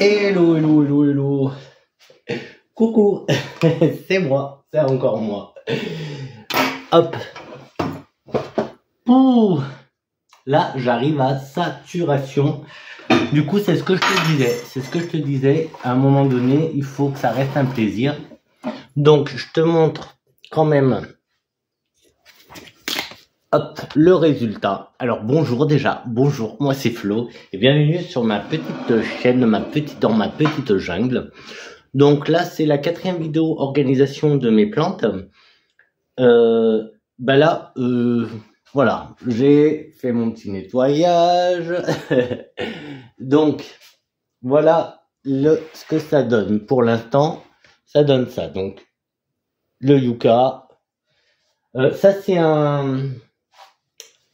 Hello, hello, hello, hello. Coucou, c'est moi, c'est encore moi. Hop. Ouh. Là, j'arrive à saturation. Du coup, c'est ce que je te disais. C'est ce que je te disais. À un moment donné, il faut que ça reste un plaisir. Donc, je te montre quand même. Hop, le résultat. Alors, bonjour déjà. Bonjour, moi c'est Flo. Et bienvenue sur ma petite chaîne, dans ma petite jungle. Donc là, c'est la 4e vidéo organisation de mes plantes. Voilà, j'ai fait mon petit nettoyage. Donc, voilà ce que ça donne. Pour l'instant, ça donne ça. Donc, le yucca. Ça, c'est un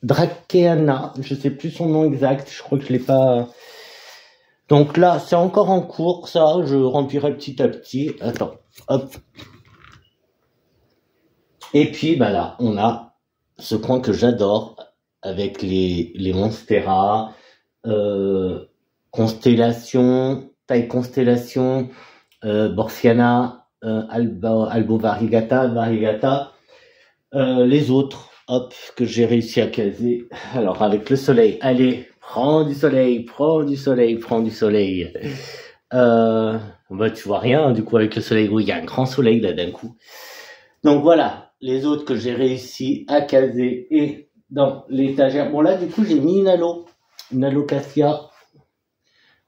Dracaena. Je sais plus son nom exact. Je crois que je l'ai pas... Donc là, c'est encore en cours, ça. Je remplirai petit à petit. Attends, hop. Et puis, bah là, on a ce coin que j'adore avec les Monstera, Constellation, taille Constellation, Borsiana, Albo Variegata, les autres, hop, que j'ai réussi à caser. Alors, avec le soleil, allez, prends du soleil. Bah, tu vois rien, du coup, avec le soleil. Oui, il y a un grand soleil, là, d'un coup. Donc, voilà, les autres que j'ai réussi à caser et dans l'étagère. Bon, là, du coup, j'ai mis une alocasia.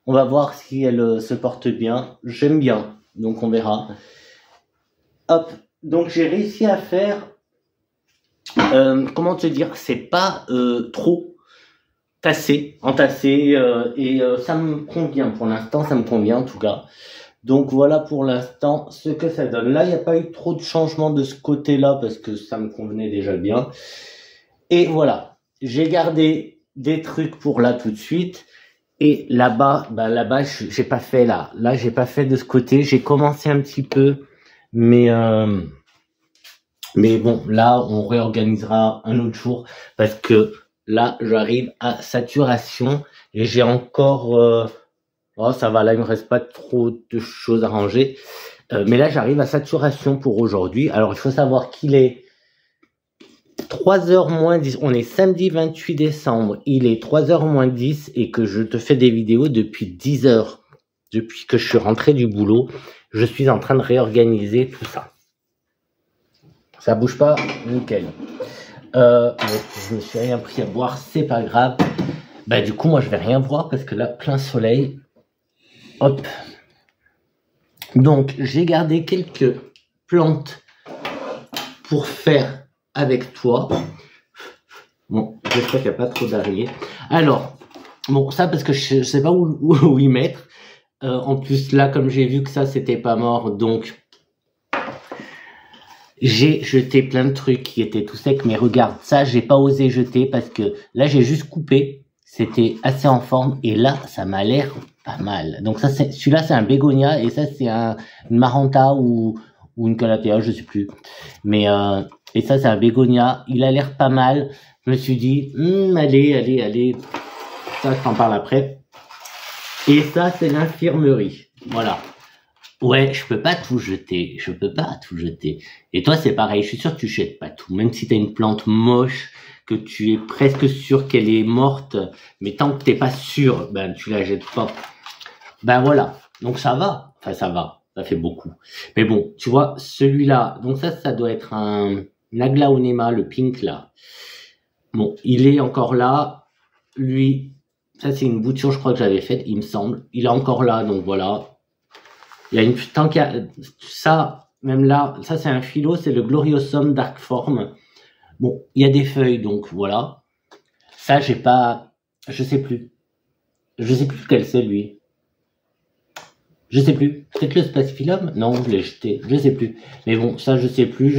On va voir si elle se porte bien. J'aime bien, donc on verra. Hop, donc j'ai réussi à faire... comment te dire, c'est pas trop entassé ça me convient pour l'instant, ça me convient en tout cas. Donc voilà pour l'instant ce que ça donne. Là, il n'y a pas eu trop de changements de ce côté-là parce que ça me convenait déjà bien. Et voilà, j'ai gardé des trucs pour là tout de suite. Et là-bas, j'ai pas fait là. Là, j'ai pas fait de ce côté. J'ai commencé un petit peu, mais bon, là, on réorganisera un autre jour parce que là, j'arrive à saturation et j'ai encore... oh, ça va, là, il me reste pas trop de choses à ranger. Mais là, j'arrive à saturation pour aujourd'hui. Alors, il faut savoir qu'il est 3h moins 10. On est samedi 28 décembre. Il est 3h moins 10 et que je te fais des vidéos depuis 10h. Depuis que je suis rentré du boulot, je suis en train de réorganiser tout ça. Ça bouge pas, nickel. Bon, je me suis rien pris à boire, c'est pas grave. Bah du coup, moi je vais rien voir parce que là, plein soleil. Hop. Donc, j'ai gardé quelques plantes pour faire avec toi. Bon, j'espère qu'il n'y a pas trop d'araignées. Alors, bon, ça parce que je sais pas où y mettre. En plus, là, comme j'ai vu que ça, c'était pas mort, donc... J'ai jeté plein de trucs qui étaient tout secs, mais regarde, ça, j'ai pas osé jeter parce que là, j'ai juste coupé. C'était assez en forme et là, ça m'a l'air pas mal. Donc ça, celui-là, c'est un bégonia et ça, c'est une maranta ou une calathea, je sais plus. Mais et ça, c'est un bégonia. Il a l'air pas mal. Je me suis dit, allez. Ça, je t'en parle après. Et ça, c'est l'infirmerie. Voilà. Ouais, je peux pas tout jeter. Et toi, c'est pareil. Je suis sûr que tu jettes pas tout. Même si t'as une plante moche, que tu es presque sûr qu'elle est morte, mais tant que t'es pas sûr, ben, tu la jettes pas. Ben voilà. Donc ça va. Enfin, ça va. Ça fait beaucoup. Mais bon, tu vois, celui-là. Donc ça doit être un aglaonema, le pink, là. Bon, il est encore là. Lui, ça, c'est une bouture, je crois que j'avais faite, il me semble. Il est encore là, donc voilà. Il y a tant qu'il y a ça, même là, ça c'est un philo, c'est le Gloriosum Dark Form. Bon, il y a des feuilles, donc voilà. Ça, j'ai pas, je sais plus lequel c'est lui. Je sais plus. Peut-être le Spacephyllum? Non, je l'ai jeté. Je sais plus. Mais bon, ça, je sais plus.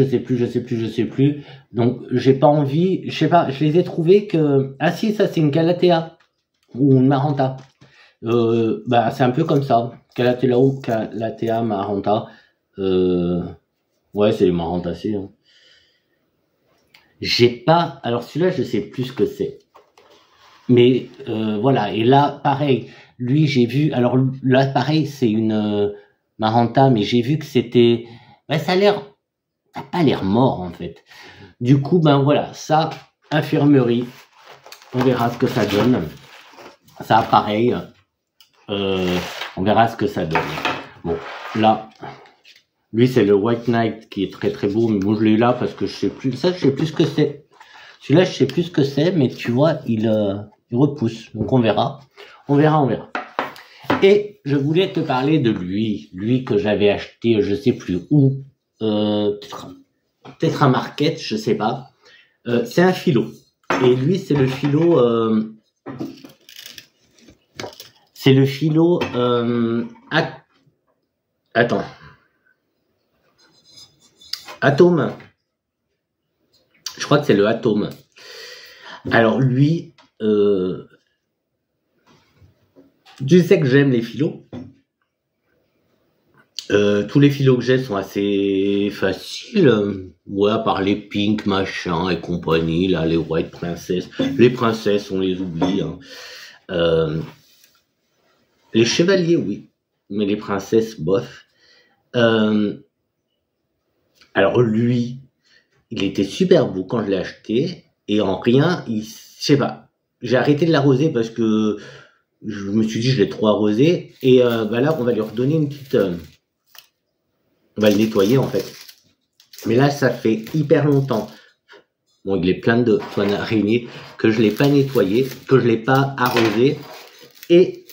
Donc, j'ai pas envie, je sais pas, je les ai trouvés que, ah si, ça c'est une Calathea. Ou une Maranta. Bah, c'est un peu comme ça. Calathea maranta. Ouais, c'est les marantacées. Hein. J'ai pas... Alors celui-là, je sais plus ce que c'est. Mais voilà. Et là, pareil. lui, j'ai vu, alors là, pareil, c'est une Maranta, mais j'ai vu que c'était, ben, ça a pas l'air mort, en fait. Du coup, ben voilà, ça, infirmerie, on verra ce que ça donne. Ça, pareil, on verra ce que ça donne. Bon, là, lui, c'est le White Knight qui est très très beau, mais bon, je l'ai là parce que je sais plus, ça, je sais plus ce que c'est. Celui-là, je sais plus ce que c'est, mais tu vois, il repousse. Donc, on verra. On verra. Et je voulais te parler de lui que j'avais acheté, je sais plus où, peut-être un market, je sais pas. C'est un philo. Et lui, c'est le philo, attends. Atome. Je crois que c'est le Atome. Alors lui, tu sais que j'aime les philos. Tous les philos que j'ai sont assez faciles. Ouais, à part les Pink, machin et compagnie, là, les White Princess. Les princesses, on les oublie. Hein. Les chevaliers, oui. Mais les princesses, bof. Alors lui, il était super beau quand je l'ai acheté. Et en rien, je sais pas. J'ai arrêté de l'arroser parce que je me suis dit je l'ai trop arrosé. Et bah là, on va lui redonner une petite... on va le nettoyer en fait. Mais là, ça fait hyper longtemps. Bon, il est plein de toiles araignées que je l'ai pas nettoyé, que je l'ai pas arrosé. Et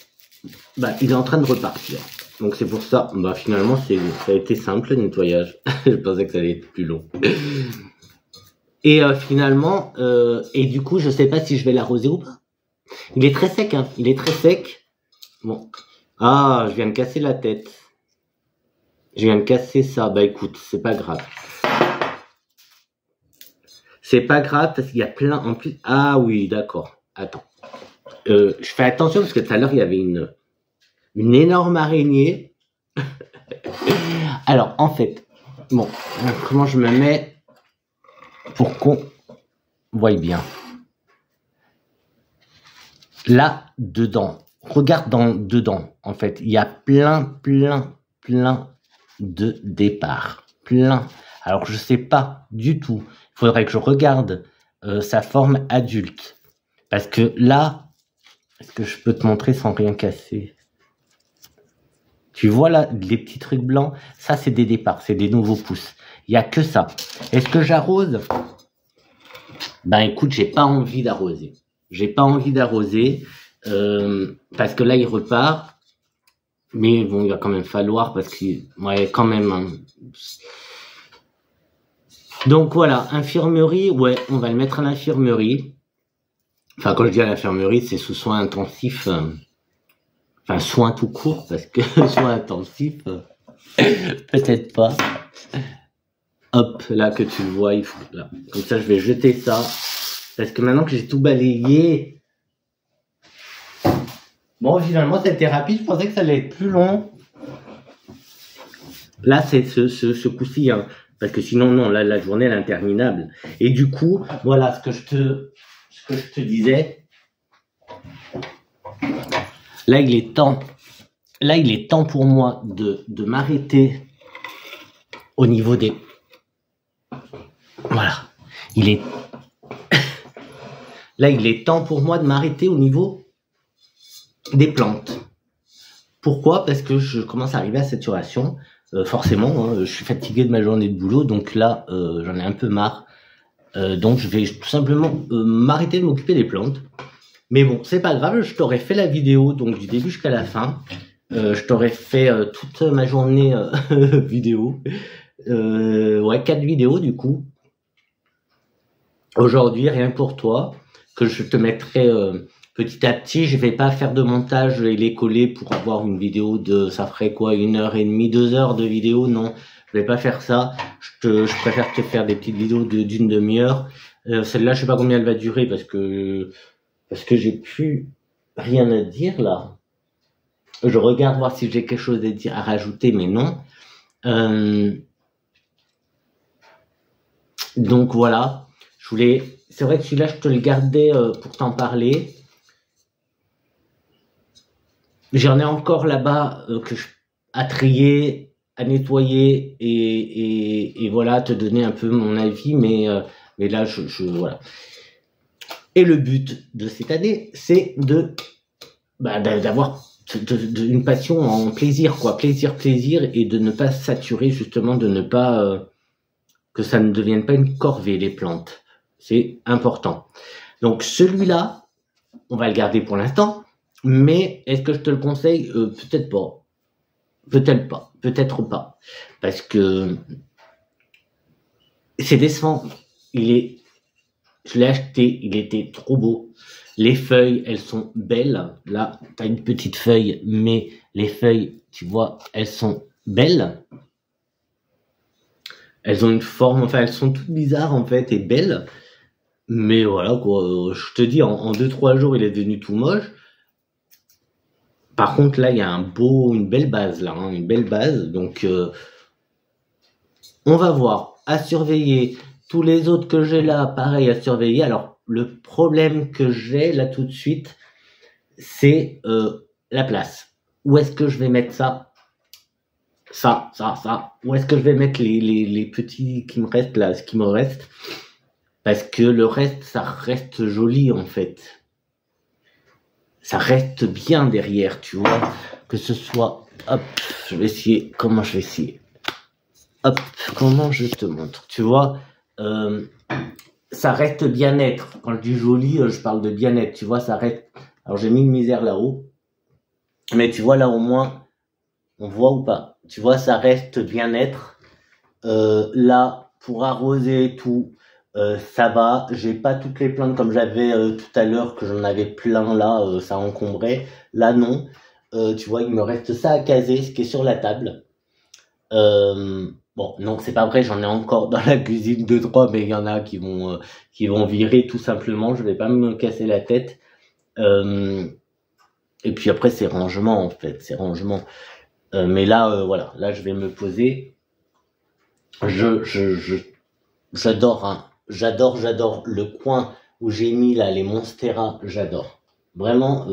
bah, il est en train de repartir. Donc c'est pour ça, bah finalement, ça a été simple le nettoyage. Je pensais que ça allait être plus long. Et finalement, et du coup, je sais pas si je vais l'arroser ou pas. Il est très sec, hein. Il est très sec. Bon. Ah, je viens de casser la tête. Je viens de casser ça. Bah écoute, c'est pas grave. C'est pas grave parce qu'il y a plein en plus. Ah oui, d'accord. Attends. Je fais attention parce que tout à l'heure, il y avait une énorme araignée. Alors, en fait, bon, comment je me mets pour qu'on voie bien. Là, dedans, regarde dedans, en fait, il y a plein de départs. Plein. Alors, je sais pas du tout. Il faudrait que je regarde sa forme adulte. Parce que là, est-ce que je peux te montrer sans rien casser? Tu vois là, les petits trucs blancs, ça c'est des départs, c'est des nouveaux pousses. Il y a que ça. Est-ce que j'arrose? Ben écoute, j'ai pas envie d'arroser. J'ai pas envie d'arroser parce que là il repart. Mais bon, il va quand même falloir parce qu'il ouais quand même. Hein. Donc voilà, infirmerie, ouais, on va le mettre à l'infirmerie. Enfin, quand je dis à l'infirmerie, c'est sous soins intensifs. Enfin, soins tout court, parce que soins intensifs, peut-être pas. Hop, là que tu le vois, il faut, là. Comme ça, je vais jeter ça. Parce que maintenant que j'ai tout balayé... Bon, finalement, c'était rapide. Je pensais que ça allait être plus long. Là, c'est ce coup-ci, hein. Parce que sinon, non, là, la journée, elle est interminable. Et du coup, voilà ce que je te disais. Là, il est temps pour moi de m'arrêter au niveau des... Voilà. Là, il est temps pour moi de m'arrêter au niveau des plantes. Pourquoi? Parce que je commence à arriver à saturation. Forcément, hein, je suis fatigué de ma journée de boulot, donc là, j'en ai un peu marre. Donc, je vais tout simplement m'arrêter de m'occuper des plantes. Mais bon, c'est pas grave, je t'aurais fait la vidéo, donc du début jusqu'à la fin. Je t'aurais fait toute ma journée vidéo. Ouais, 4 vidéos du coup. Aujourd'hui, rien que pour toi, que je te mettrai petit à petit. Je vais pas faire de montage et les coller pour avoir une vidéo de, ça ferait quoi, 1h30, 2 heures de vidéo. Non, je vais pas faire ça. Je préfère te faire des petites vidéos d'une demi-heure. Celle-là, je sais pas combien elle va durer parce que j'ai plus rien à dire là. Je regarde voir si j'ai quelque chose à dire, à rajouter, mais non. Donc voilà, c'est vrai que celui-là, je te le gardais pour t'en parler. J'en ai encore là-bas à trier, à nettoyer et voilà, te donner un peu mon avis, mais là, voilà. Et le but de cette année, c'est d'avoir une passion en plaisir, quoi, plaisir, et de ne pas saturer, justement, de ne pas que ça ne devienne pas une corvée, les plantes. C'est important. Donc celui-là, on va le garder pour l'instant, mais est-ce que je te le conseille? Peut-être pas. Peut-être pas. Parce que c'est décevant. Je l'ai acheté, il était trop beau. Les feuilles, elles sont belles. Là, t'as une petite feuille, mais les feuilles, tu vois, elles sont belles. Elles ont une forme, enfin, elles sont toutes bizarres, en fait, et belles. Mais voilà, quoi. Je te dis, en 2-3 jours, il est devenu tout moche. Par contre, là, il y a une belle base, là, hein, une belle base. Donc, on va voir. À surveiller. Tous les autres que j'ai là, pareil, à surveiller. Alors, le problème que j'ai, là, tout de suite, c'est la place. Où est-ce que je vais mettre ça? Ça. Où est-ce que je vais mettre les petits qui me restent, là, ce qui me reste? Parce que le reste, ça reste joli, en fait. Ça reste bien derrière, tu vois. Que ce soit... Hop, je vais essayer... Comment je vais essayer? Hop, comment je te montre? Tu vois, ça reste bien-être. Quand je dis joli, je parle de bien-être. Tu vois, ça reste... Alors, j'ai mis une misère là-haut. Mais tu vois, là, au moins, on voit ou pas? Tu vois, ça reste bien-être. Là, pour arroser tout... ça va, j'ai pas toutes les plantes comme j'avais tout à l'heure, que j'en avais plein là, ça encombrait. Là non, tu vois, il me reste ça à caser, ce qui est sur la table. Bon, non, c'est pas vrai, j'en ai encore dans la cuisine 2-3, mais il y en a qui vont virer tout simplement. Je vais pas me casser la tête. Et puis après, c'est rangement en fait, c'est rangement. Mais là, voilà, là je vais me poser. J'adore, hein. J'adore le coin où j'ai mis là les Monstera, j'adore. Vraiment,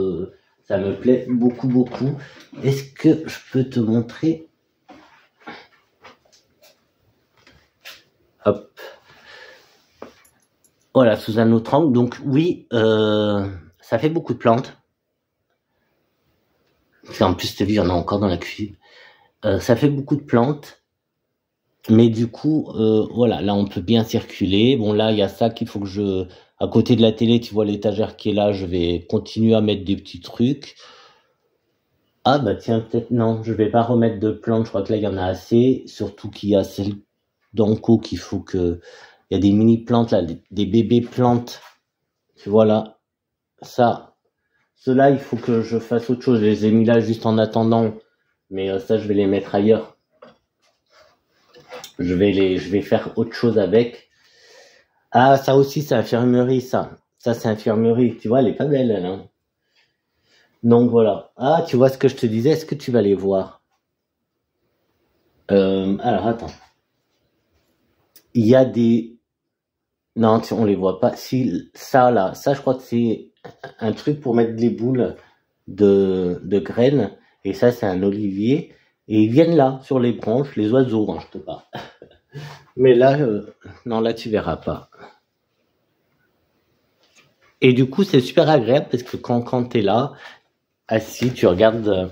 ça me plaît beaucoup. Est-ce que je peux te montrer? Hop. Voilà, sous un autre angle. Donc oui, ça fait beaucoup de plantes. En plus, tu as vu, il y en a encore dans la cuisine. Ça fait beaucoup de plantes. Mais du coup, voilà, là on peut bien circuler. Bon là, il y a ça qu'il faut que à côté de la télé, tu vois l'étagère qui est là, je vais continuer à mettre des petits trucs. Ah bah tiens, peut-être non, je vais pas remettre de plantes, je crois que là il y en a assez. Surtout qu'il y a celle d'Anko qu'il faut que... Il y a des mini plantes là, des bébés plantes. Tu vois là, ça. Ceux-là, il faut que je fasse autre chose. Je les ai mis là juste en attendant. Mais ça, je vais les mettre ailleurs. Je vais faire autre chose avec. Ah, ça aussi, c'est infirmerie, ça. Ça, c'est infirmerie. Tu vois, elle est pas belle, elle, hein. Donc, voilà. Ah, tu vois ce que je te disais. Est-ce que tu vas les voir? Alors, attends. Il y a des... Non, on les voit pas. Si, ça, là. Ça, je crois que c'est un truc pour mettre des boules de graines. Et ça, c'est un olivier. Et ils viennent là, sur les branches, les oiseaux, hein, je te parle. Mais là, non, là, tu verras pas. Et du coup, c'est super agréable parce que quand t'es là, assis, tu regardes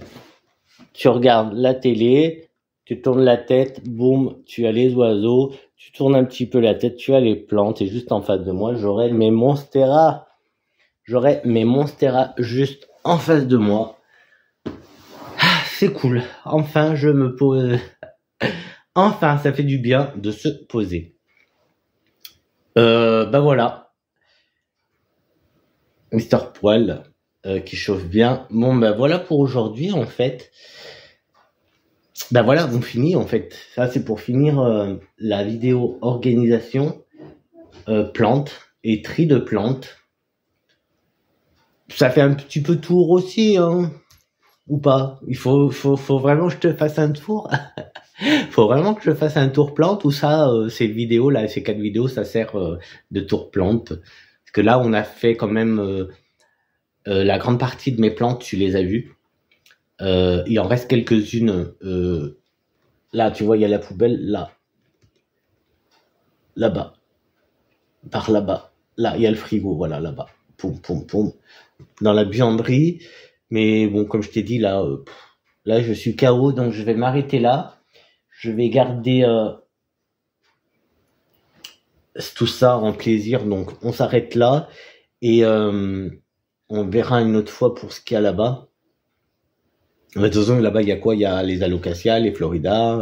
la télé, tu tournes la tête, boum, tu as les oiseaux, tu tournes un petit peu la tête, tu as les plantes, et juste en face de moi, j'aurai mes Monstera. J'aurai mes Monstera juste en face de moi. Ah, c'est cool. Enfin, je me pose. Enfin, ça fait du bien de se poser. Bah voilà. Mister Poil qui chauffe bien. Bon, bah voilà pour aujourd'hui, en fait. Bah voilà, on finit, en fait. Ça, c'est pour finir la vidéo organisation plantes et tri de plantes. Ça fait un petit peu tour aussi, hein. Ou pas? Il faut vraiment que je te fasse un tour. Faut vraiment que je fasse un tour plante ou ça, ces vidéos là, ces 4 vidéos, ça sert de tour plante. Parce que là, on a fait quand même la grande partie de mes plantes, tu les as vues. Il en reste quelques-unes. Là, tu vois, il y a la poubelle, là. Là-bas. Par là-bas. Là, il y a le frigo, voilà, là-bas. Poum, poum, poum. Dans la buanderie. Mais bon, comme je t'ai dit, là, là, je suis KO, donc je vais m'arrêter là. Je vais garder tout ça en plaisir, donc on s'arrête là. Et on verra une autre fois pour ce qu'il y a là-bas. De toute façon, là-bas, il y a quoi? Il y a les Alocasia, les Florida,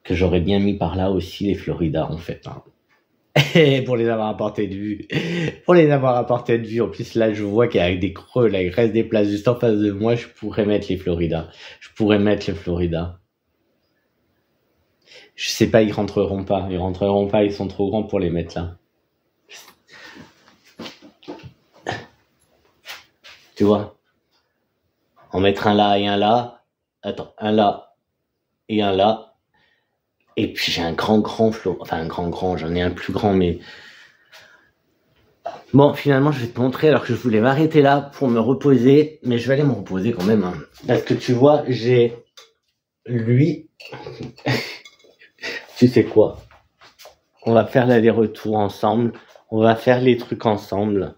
que j'aurais bien mis par là aussi, les Florida, en fait. Hein. Pour les avoir à portée de vue. Pour les avoir à portée de vue. En plus, là, je vois qu'il y a des creux, là, il reste des places juste en face de moi, je pourrais mettre les Florida. Je pourrais mettre les Florida. Je sais pas, ils rentreront pas. Ils rentreront pas, ils sont trop grands pour les mettre là. Tu vois? En mettre un là et un là. Attends, un là et un là. Et puis j'ai un grand flot. Enfin, un grand, j'en ai un plus grand, mais... Bon, finalement, je vais te montrer, alors que je voulais m'arrêter là pour me reposer. Mais je vais aller me reposer quand même. Hein. Parce que tu vois, j'ai... Lui... tu sais quoi? On va faire l'aller-retour ensemble. On va faire les trucs ensemble.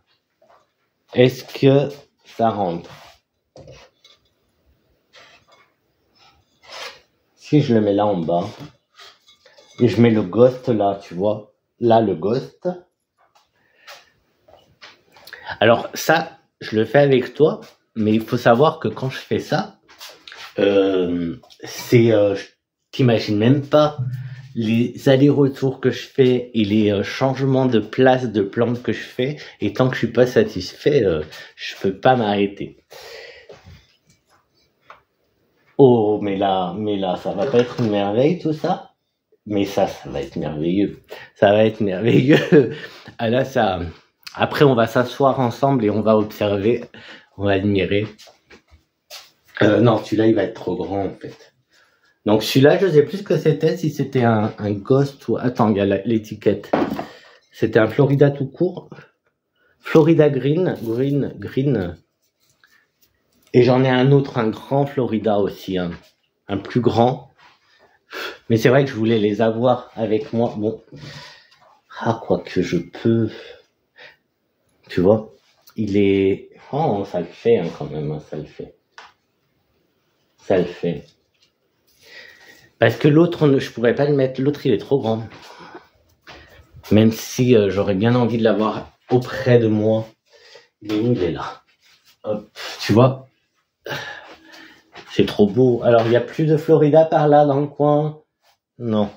Est-ce que ça rentre? Si je le mets là en bas, et je mets le ghost là, tu vois, là le ghost. Alors ça, je le fais avec toi, mais il faut savoir que quand je fais ça, t'imagines même pas les allers-retours que je fais et les changements de place de plantes que je fais, et tant que je suis pas satisfait, je peux pas m'arrêter. Oh, mais là, ça va pas être une merveille tout ça? Mais ça va être merveilleux. Ça va être merveilleux. Ah là, ça... Après, on va s'asseoir ensemble et on va observer, on va admirer. Non, celui-là, il va être trop grand, en fait. Donc, celui-là, je sais plus ce que c'était, si c'était un ghost ou... Attends, il y a l'étiquette. C'était un Florida tout court. Florida Green. Et j'en ai un autre, un grand Florida aussi, un plus grand. Mais c'est vrai que je voulais les avoir avec moi. Bon, quoique je peux. Tu vois, il est... Oh, ça le fait hein, quand même, ça le fait. Ça le fait. Parce que l'autre, je pourrais pas le mettre. L'autre, il est trop grand. Même si j'aurais bien envie de l'avoir auprès de moi. Il est où? Il est là. Hop, tu vois, c'est trop beau. Alors, il n'y a plus de Florida par là, dans le coin? Non.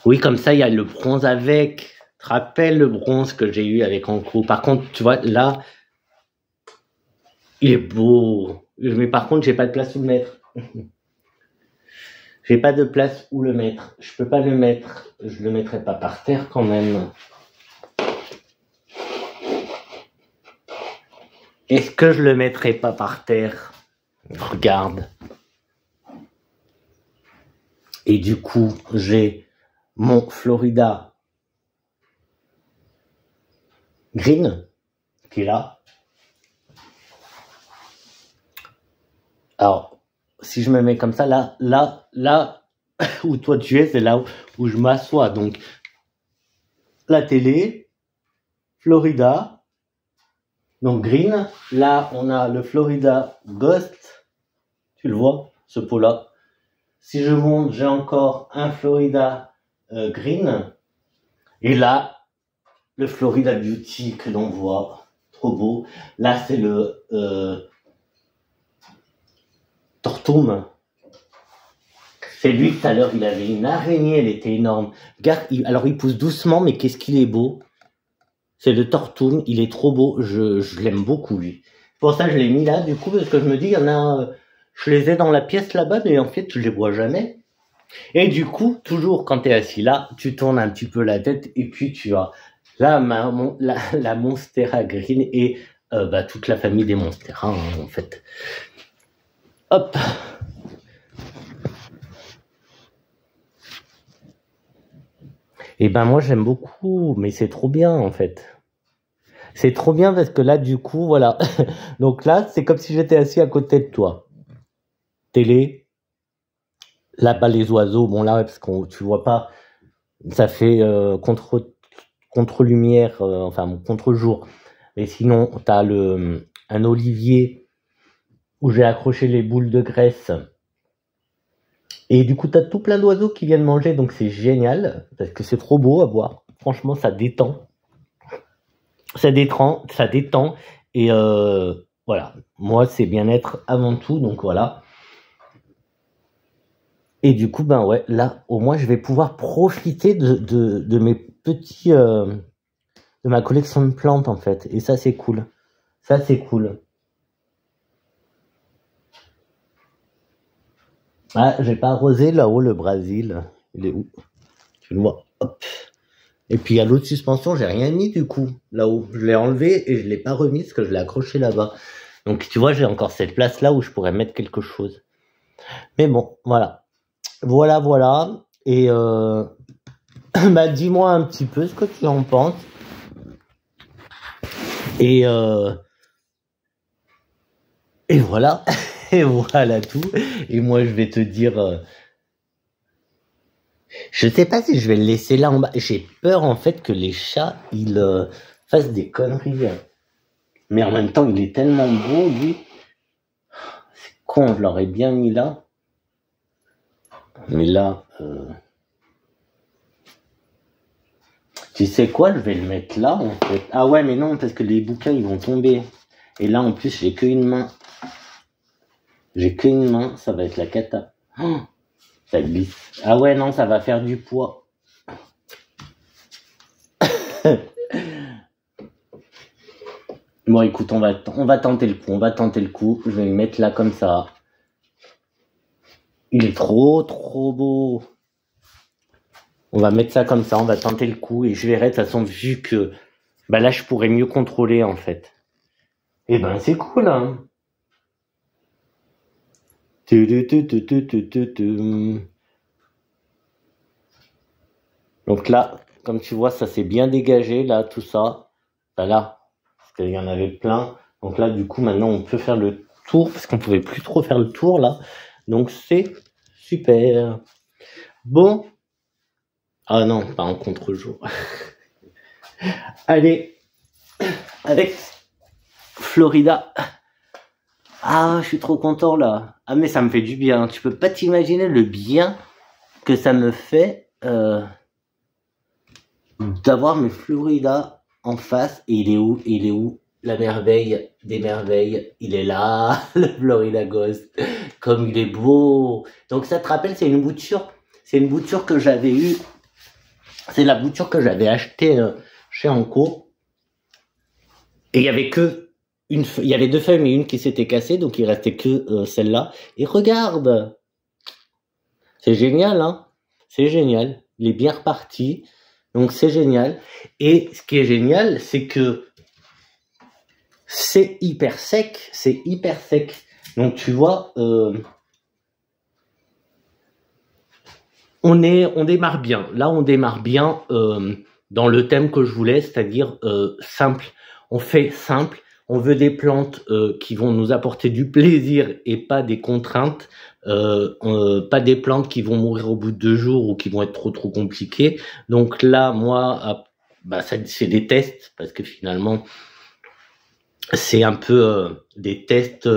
Oui, comme ça, il y a le bronze avec. Tu te rappelles le bronze que j'ai eu avec Anko? Par contre, tu vois, là, il est beau. Mais par contre, j'ai pas de place où le mettre. J'ai pas de place où le mettre. Je peux pas le mettre. Je le mettrai pas par terre quand même. Est-ce que je le mettrai pas par terre? Regarde. Et du coup, j'ai mon Florida Green qui est là. Alors, si je me mets comme ça, là où toi tu es, c'est là où je m'assois. Donc, la télé, Florida, donc Green. Là, on a le Florida Ghost. Tu le vois, ce pot-là. Si je monte, j'ai encore un Florida Green. Et là, le Florida Beauty que l'on voit. Trop beau. Là, c'est le Tortum. C'est lui, tout à l'heure, il avait une araignée, elle était énorme. Regarde, alors il pousse doucement, mais qu'est-ce qu'il est beau. C'est le Tortum, il est trop beau, je l'aime beaucoup, lui. Pour ça, je l'ai mis là, du coup, parce que je me dis, il y en a, je les ai dans la pièce là-bas, mais en fait, je les vois jamais. Et du coup, toujours quand tu es assis là, tu tournes un petit peu la tête, et puis tu as là, la Monstera Green et toute la famille des Monstera, hein, en fait. Hop. Et ben moi j'aime beaucoup, mais c'est trop bien en fait. C'est trop bien parce que là, du coup, voilà. Donc là, c'est comme si j'étais assis à côté de toi. Télé, là-bas les oiseaux, bon là, parce que tu vois pas, ça fait contre-lumière, enfin contre-jour. Mais sinon, t'as un olivier où j'ai accroché les boules de graisse. Et du coup, t'as tout plein d'oiseaux qui viennent manger, donc c'est génial, parce que c'est trop beau à voir. Franchement, ça détend. Ça détend. Et voilà, moi, c'est bien-être avant tout, donc voilà. Et du coup, ben ouais, là, au moins, je vais pouvoir profiter de mes petits... de ma collection de plantes, en fait. Et ça, c'est cool. Ça, c'est cool. Ah, j'ai pas arrosé là-haut le Brésil. Il est où? Tu le vois. Hop. Et puis, il y a l'autre suspension, j'ai rien mis du coup, là-haut. Je l'ai enlevé et je l'ai pas remis parce que je l'ai accroché là-bas. Donc, tu vois, j'ai encore cette place-là où je pourrais mettre quelque chose. Mais bon, voilà. Voilà, voilà. Et bah, dis-moi un petit peu ce que tu en penses. Et voilà. Et voilà tout. Et moi, je vais te dire... je sais pas si je vais le laisser là en bas. J'ai peur, en fait, que les chats, ils fassent des conneries. Mais en même temps, il est tellement beau, lui. C'est con, je l'aurais bien mis là. Mais là... tu sais quoi, je vais le mettre là, en fait. Ah ouais, mais non, parce que les bouquins, ils vont tomber. Et là, en plus, j'ai qu'une main. J'ai qu'une main, ça va être la cata. Oh, ça glisse. Ah ouais, non, ça va faire du poids. Bon, écoute, on va tenter le coup. On va tenter le coup. Je vais le mettre là comme ça. Il est trop, trop beau. On va mettre ça comme ça. On va tenter le coup. Et je verrai, de toute façon, vu que... bah là, je pourrais mieux contrôler, en fait. Eh ben, c'est cool, hein. Donc là, comme tu vois, ça s'est bien dégagé, là, tout ça. Bah là, parce qu'il y en avait plein. Donc là, du coup, maintenant, on peut faire le tour, parce qu'on pouvait plus trop faire le tour, là. Donc c'est super. Bon. Ah non, pas en contre-jour. Allez, avec Florida. Ah, je suis trop content, là. Ah, mais ça me fait du bien. Tu peux pas t'imaginer le bien que ça me fait d'avoir mes Florida en face. Et il est où? Il est où? La merveille des merveilles, il est là, le Florida Ghost, comme il est beau. Donc ça te rappelle, c'est une bouture que j'avais eue, c'est la bouture que j'avais achetée chez Anko. Et il y avait il y avait deux feuilles, mais une qui s'était cassée, donc il restait que celle-là. Et regarde, c'est génial, hein? C'est génial, il est bien reparti, donc c'est génial. Et ce qui est génial, c'est que c'est hyper sec, c'est hyper sec. Donc tu vois, on démarre bien. Là, on démarre bien dans le thème que je voulais, c'est-à-dire simple. On fait simple. On veut des plantes qui vont nous apporter du plaisir et pas des contraintes. Pas des plantes qui vont mourir au bout de 2 jours ou qui vont être trop compliquées. Donc là, moi, bah, c'est des tests parce que finalement, c'est un peu des tests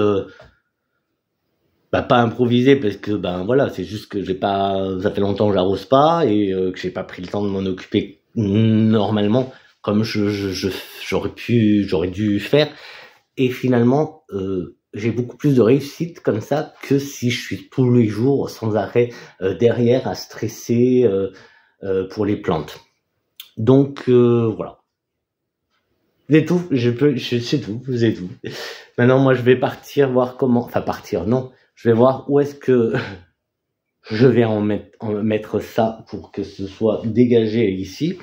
bah, pas improvisés parce que ben voilà, c'est juste que ça fait longtemps que j'arrose pas et que j'ai pas pris le temps de m'en occuper normalement comme j'aurais dû faire, et finalement j'ai beaucoup plus de réussite comme ça que si je suis tous les jours sans arrêt derrière à stresser pour les plantes. Donc voilà. C'est tout, c'est tout, c'est tout. Maintenant, moi, je vais partir voir non. Je vais voir où est-ce que je vais en mettre ça pour que ce soit dégagé ici.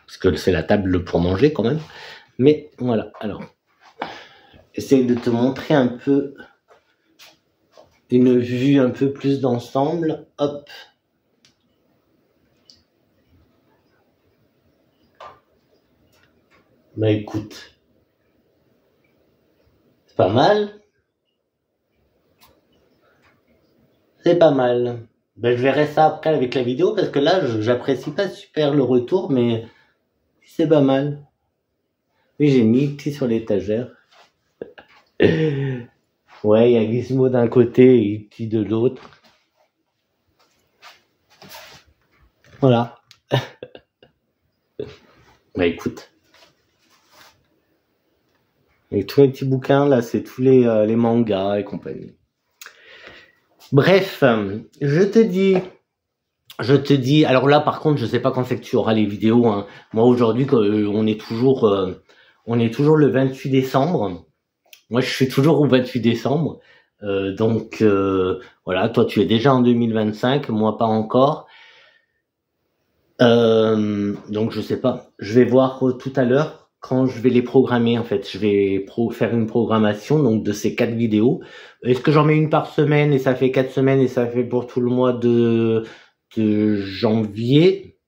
Parce que c'est la table pour manger quand même. Mais voilà, alors. Essaye de te montrer un peu une vue un peu plus d'ensemble. Hop. Bah écoute, c'est pas mal. C'est pas mal. Ben, je verrai ça après avec la vidéo parce que là, j'apprécie pas super le retour, mais c'est pas mal. Oui, j'ai mis petit sur l'étagère. Ouais, il y a Gizmo d'un côté et petit de l'autre. Voilà. Bah écoute. Et tous les petits bouquins, là, c'est tous les mangas et compagnie. Bref, je te dis, alors là, par contre, je sais pas quand c'est que tu auras les vidéos, hein. Moi, aujourd'hui, on est toujours le 28 décembre. Moi, je suis toujours au 28 décembre. Donc, voilà, toi, tu es déjà en 2025, moi, pas encore. Donc, je sais pas. Je vais voir tout à l'heure quand je vais les programmer, en fait. Je vais faire une programmation, donc, de ces 4 vidéos. Est-ce que j'en mets une par semaine et ça fait 4 semaines et ça fait pour tout le mois de janvier?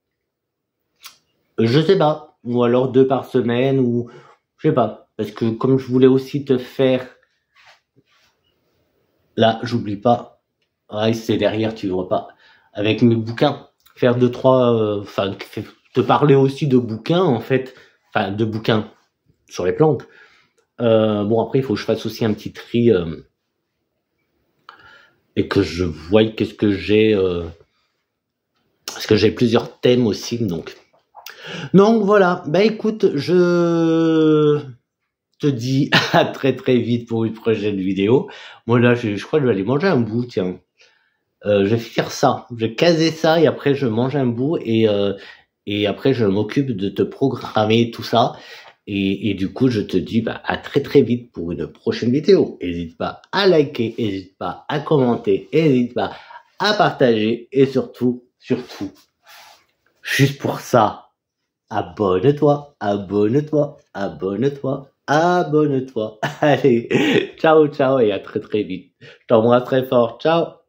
Je sais pas. Ou alors 2 par semaine ou, je sais pas. Parce que comme je voulais aussi te faire, là, j'oublie pas. Ah, c'est derrière, tu vois pas. Avec mes bouquins. Faire 2-3, enfin, te parler aussi de bouquins, en fait. Enfin, de bouquins sur les plantes. Bon, après, il faut que je fasse aussi un petit tri, et que je voie qu'est-ce que j'ai, parce que j'ai plusieurs thèmes aussi, donc. Donc, voilà. Bah, écoute, je te dis à très très vite pour une prochaine vidéo. Moi, là, je crois que je vais aller manger un bout, tiens. Je vais faire ça. Je vais caser ça et après, je mange un bout et après, je m'occupe de te programmer tout ça. Et du coup, je te dis à très très vite pour une prochaine vidéo. N'hésite pas à liker, n'hésite pas à commenter, n'hésite pas à partager et surtout, juste pour ça, abonne-toi, abonne-toi, abonne-toi, abonne-toi. Allez, ciao, ciao et à très très vite. Je t'embrasse très fort. Ciao.